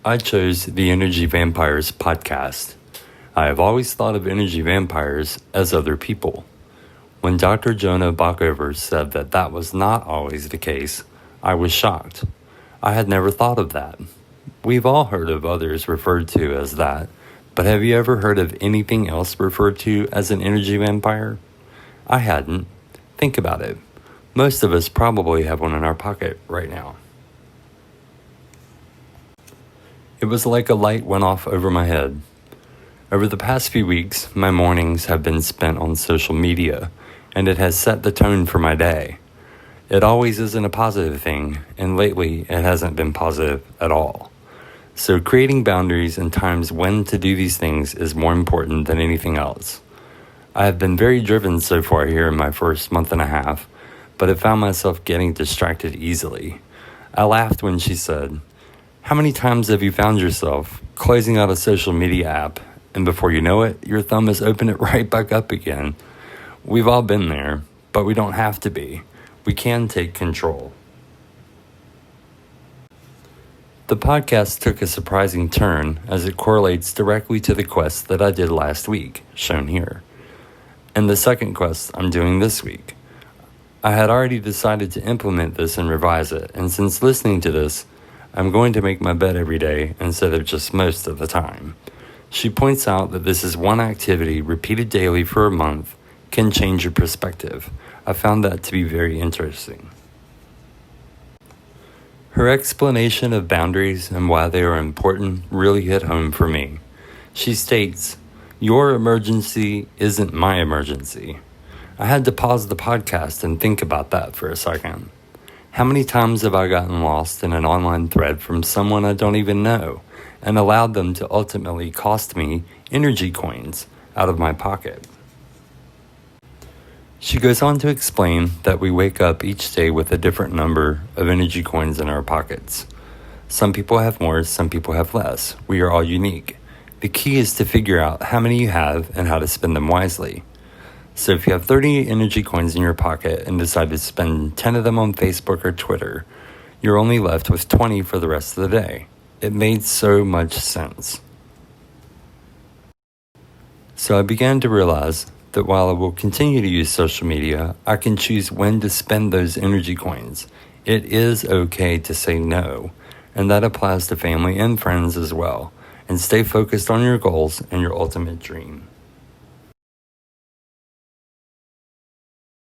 I chose the Energy Vampires podcast. I have always thought of energy vampires as other people. When Dr. Jonah Bockover said that that was not always the case, I was shocked. I had never thought of that. We've all heard of others referred to as that, but have you ever heard of anything else referred to as an energy vampire? I hadn't. Think about it. Most of us probably have one in our pocket right now. It was like a light went off over my head. Over the past few weeks, my mornings have been spent on social media, and it has set the tone for my day. It always isn't a positive thing, and lately it hasn't been positive at all. So creating boundaries and times when to do these things is more important than anything else. I have been very driven so far here in my first month and a half, but have found myself getting distracted easily. I laughed when she said, "How many times have you found yourself closing out a social media app, and before you know it, your thumb has opened it right back up again?" We've all been there, but we don't have to be. We can take control. The podcast took a surprising turn as it correlates directly to the quest that I did last week, shown here, and the second quest I'm doing this week. I had already decided to implement this and revise it, and since listening to this, I'm going to make my bed every day instead of just most of the time. She points out that this is one activity repeated daily for a month can change your perspective. I found that to be very interesting. Her explanation of boundaries and why they are important really hit home for me. She states, "Your emergency isn't my emergency." I had to pause the podcast and think about that for a second. How many times have I gotten lost in an online thread from someone I don't even know and allowed them to ultimately cost me energy coins out of my pocket? She goes on to explain that we wake up each day with a different number of energy coins in our pockets. Some people have more, some people have less. We are all unique. The key is to figure out how many you have and how to spend them wisely. So if you have 30 energy coins in your pocket and decide to spend 10 of them on Facebook or Twitter, you're only left with 20 for the rest of the day. It made so much sense. So I began to realize that while I will continue to use social media, I can choose when to spend those energy coins. It is okay to say no, and that applies to family and friends as well, and stay focused on your goals and your ultimate dream.